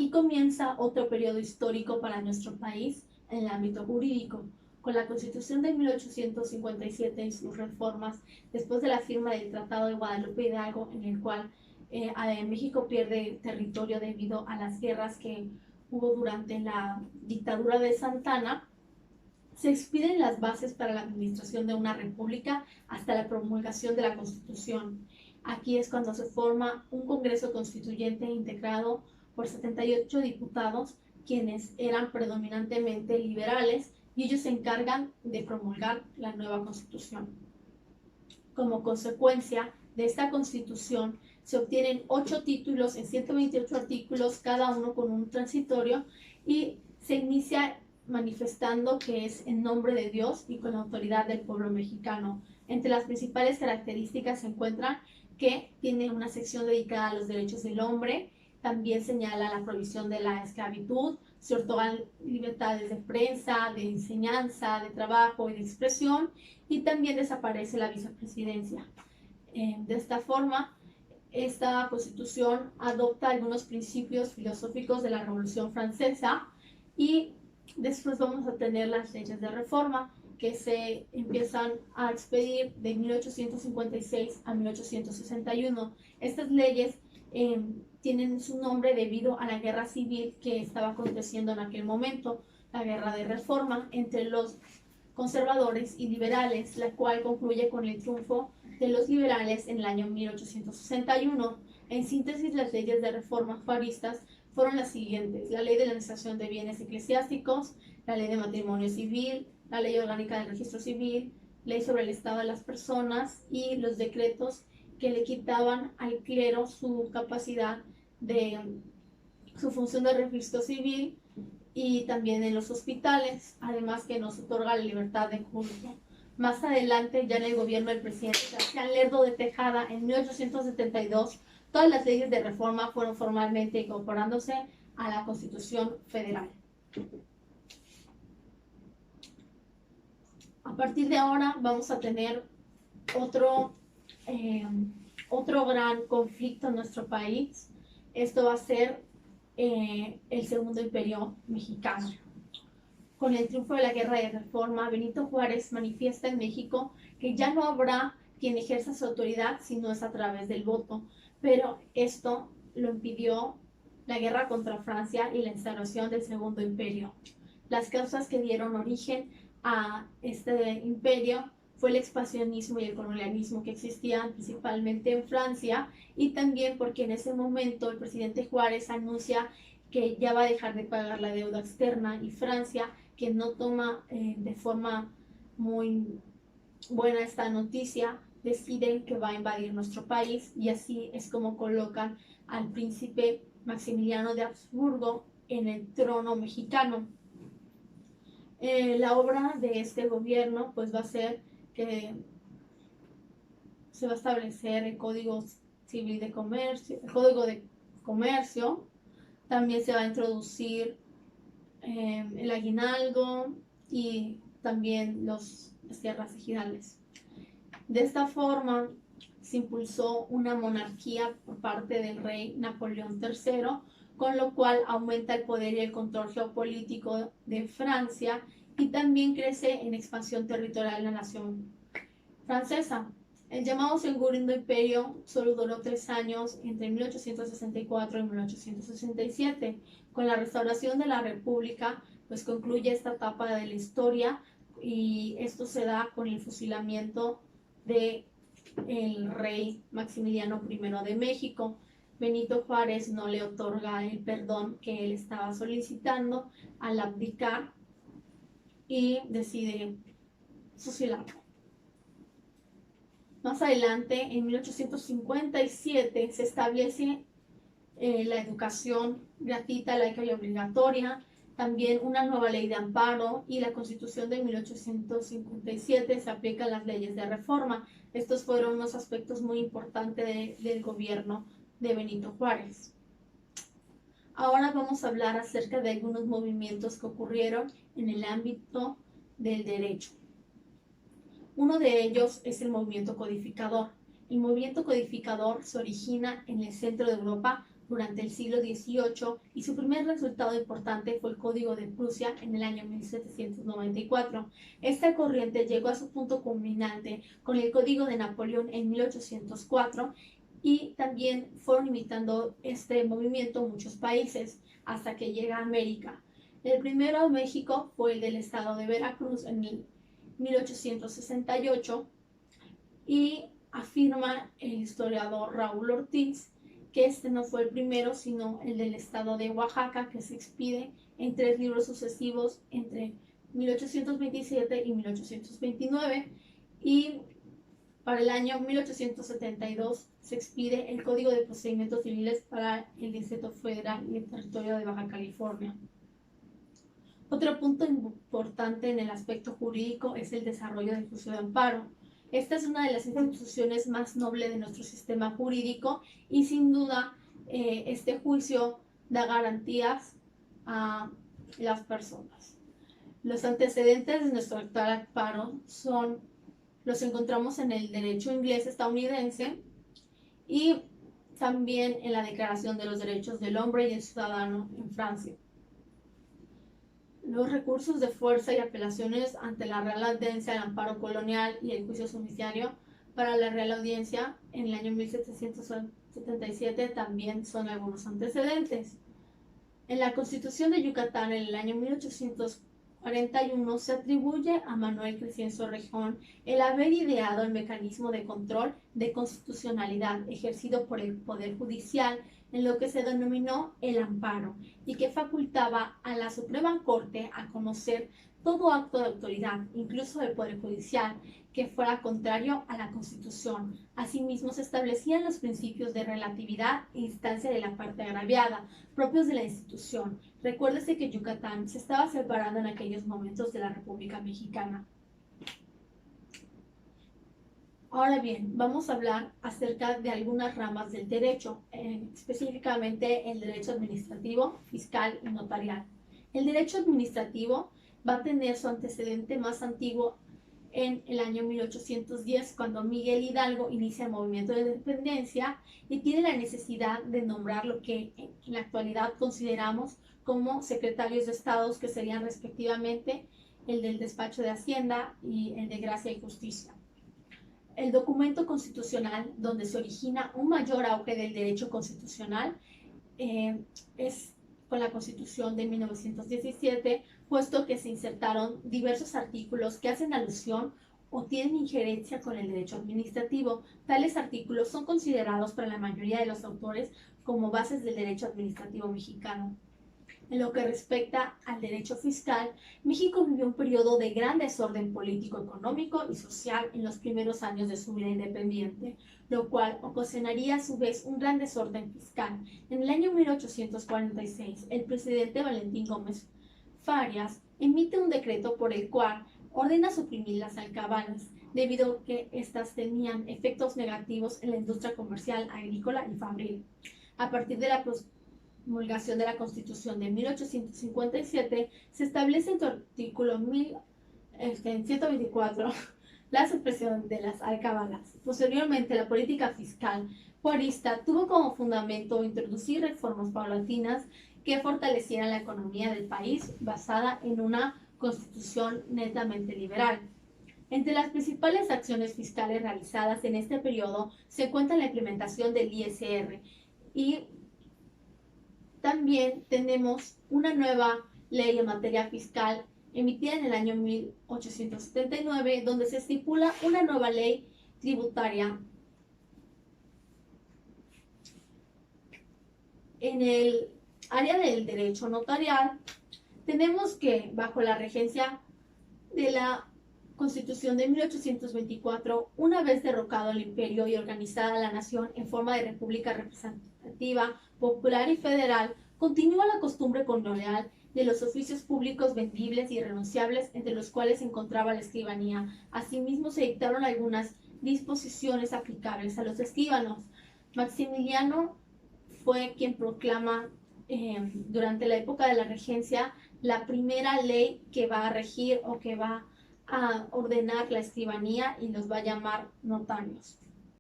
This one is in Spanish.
Aquí comienza otro periodo histórico para nuestro país en el ámbito jurídico. Con la Constitución de 1857 y sus reformas, después de la firma del Tratado de Guadalupe Hidalgo, en el cual México pierde territorio debido a las guerras que hubo durante la dictadura de Santana, se expiden las bases para la administración de una república hasta la promulgación de la Constitución. Aquí es cuando se forma un Congreso Constituyente integrado por 78 diputados, quienes eran predominantemente liberales, y ellos se encargan de promulgar la nueva Constitución. Como consecuencia de esta Constitución, se obtienen 8 títulos en 128 artículos, cada uno con un transitorio, y se inicia manifestando que es en nombre de Dios y con la autoridad del pueblo mexicano. Entre las principales características se encuentran que tiene una sección dedicada a los derechos del hombre, también señala la prohibición de la esclavitud, se otorgan libertades de prensa, de enseñanza, de trabajo y de expresión, y también desaparece la vicepresidencia. De esta forma, esta Constitución adopta algunos principios filosóficos de la Revolución Francesa, y después vamos a tener las leyes de reforma que se empiezan a expedir de 1856 a 1861. Estas leyes tienen su nombre debido a la guerra civil que estaba aconteciendo en aquel momento, la guerra de reforma entre los conservadores y liberales, la cual concluye con el triunfo de los liberales en el año 1861. En síntesis, las leyes de reforma juaristas fueron las siguientes: la ley de la administración de bienes eclesiásticos, la ley de matrimonio civil, la ley orgánica del registro civil, ley sobre el estado de las personas y los decretos que le quitaban al clero su capacidad de su función de registro civil, y también en los hospitales, además que nos otorga la libertad de culto. Más adelante, ya en el gobierno del presidente Sebastián Lerdo de Tejada, en 1872, todas las leyes de reforma fueron formalmente incorporándose a la Constitución Federal. A partir de ahora vamos a tener otro gran conflicto en nuestro país. Esto va a ser el Segundo Imperio Mexicano. Con el triunfo de la Guerra de Reforma, Benito Juárez manifiesta en México que ya no habrá quien ejerza su autoridad si no es a través del voto, pero esto lo impidió la guerra contra Francia y la instauración del Segundo Imperio. Las causas que dieron origen a este imperio fue el expansionismo y el colonialismo que existían principalmente en Francia, y también porque en ese momento el presidente Juárez anuncia que ya va a dejar de pagar la deuda externa, y Francia, que no toma de forma muy buena esta noticia, decide que va a invadir nuestro país, y así es como colocan al príncipe Maximiliano de Habsburgo en el trono mexicano. La obra de este gobierno pues va a ser que se va a establecer el Código Civil de Comercio, el Código de Comercio. También se va a introducir el aguinaldo y también las tierras ejidales. De esta forma se impulsó una monarquía por parte del rey Napoleón III, con lo cual aumenta el poder y el control geopolítico de Francia, y también crece en expansión territorial la nación francesa. El llamado Segundo Imperio solo duró 3 años, entre 1864 y 1867. Con la restauración de la República, pues concluye esta etapa de la historia, y esto se da con el fusilamiento del rey Maximiliano I de México. Benito Juárez no le otorga el perdón que él estaba solicitando al abdicar y decide fusilarlo. Más adelante, en 1857, se establece la educación gratuita, laica y obligatoria, también una nueva ley de amparo, y la Constitución de 1857 se aplican las leyes de reforma. Estos fueron unos aspectos muy importantes del gobierno de Benito Juárez. Ahora vamos a hablar acerca de algunos movimientos que ocurrieron en el ámbito del derecho. Uno de ellos es el movimiento codificador. El movimiento codificador se origina en el centro de Europa durante el siglo XVIII y su primer resultado importante fue el Código de Prusia en el año 1794. Esta corriente llegó a su punto culminante con el Código de Napoleón en 1804 y también fueron imitando este movimiento muchos países hasta que llega a América. El primero en México fue el del estado de Veracruz en el 1868 y afirma el historiador Raúl Ortiz que este no fue el primero, sino el del estado de Oaxaca, que se expide en 3 libros sucesivos entre 1827 y 1829, y para el año 1872 se expide el Código de Procedimientos Civiles para el Distrito Federal y el territorio de Baja California. Otro punto importante en el aspecto jurídico es el desarrollo del juicio de amparo. Esta es una de las instituciones más nobles de nuestro sistema jurídico y sin duda este juicio da garantías a las personas. Los antecedentes de nuestro actual amparo los encontramos en el derecho inglés estadounidense y también en la Declaración de los Derechos del Hombre y el Ciudadano en Francia. Los recursos de fuerza y apelaciones ante la Real Audiencia del Amparo Colonial y el juicio sumisario para la Real Audiencia en el año 1777 también son algunos antecedentes. En la Constitución de Yucatán en el año 1841 se atribuye a Manuel Crescencio Rejón el haber ideado el mecanismo de control de constitucionalidad ejercido por el Poder Judicial en lo que se denominó el amparo y que facultaba a la Suprema Corte a conocer todo acto de autoridad, incluso del Poder Judicial, que fuera contrario a la Constitución. Asimismo, se establecían los principios de relatividad e instancia de la parte agraviada, propios de la institución. Recuérdese que Yucatán se estaba separando en aquellos momentos de la República Mexicana. Ahora bien, vamos a hablar acerca de algunas ramas del derecho, específicamente el derecho administrativo, fiscal y notarial. El derecho administrativo va a tener su antecedente más antiguo en el año 1810, cuando Miguel Hidalgo inicia el movimiento de independencia y tiene la necesidad de nombrar lo que en la actualidad consideramos como secretarios de Estados, que serían respectivamente el del Despacho de Hacienda y el de Gracia y Justicia. El documento constitucional donde se origina un mayor auge del derecho constitucional es con la Constitución de 1917, puesto que se insertaron diversos artículos que hacen alusión o tienen injerencia con el derecho administrativo. Tales artículos son considerados para la mayoría de los autores como bases del derecho administrativo mexicano. En lo que respecta al derecho fiscal, México vivió un periodo de gran desorden político, económico y social en los primeros años de su vida independiente, lo cual ocasionaría a su vez un gran desorden fiscal. En el año 1846, el presidente Valentín Gómez Farias emite un decreto por el cual ordena suprimir las alcabalas, debido a que éstas tenían efectos negativos en la industria comercial, agrícola y fabril. A partir de la promulgación de la Constitución de 1857, se establece en su artículo 124 la supresión de las alcabalas. Posteriormente, la política fiscal juarista tuvo como fundamento introducir reformas paulatinas que fortalecieran la economía del país basada en una constitución netamente liberal. Entre las principales acciones fiscales realizadas en este periodo se encuentra la implementación del ISR y también tenemos una nueva ley en materia fiscal emitida en el año 1879, donde se estipula una nueva ley tributaria. En el área del derecho notarial, tenemos que, bajo la regencia de la Constitución de 1824, una vez derrocado el imperio y organizada la nación en forma de república representativa, popular y federal, continúa la costumbre colonial de los oficios públicos vendibles y irrenunciables, entre los cuales se encontraba la escribanía. Asimismo, se dictaron algunas disposiciones aplicables a los escribanos. Maximiliano fue quien proclama durante la época de la regencia la primera ley que va a regir o que va a ordenar la escribanía y los va a llamar notarios.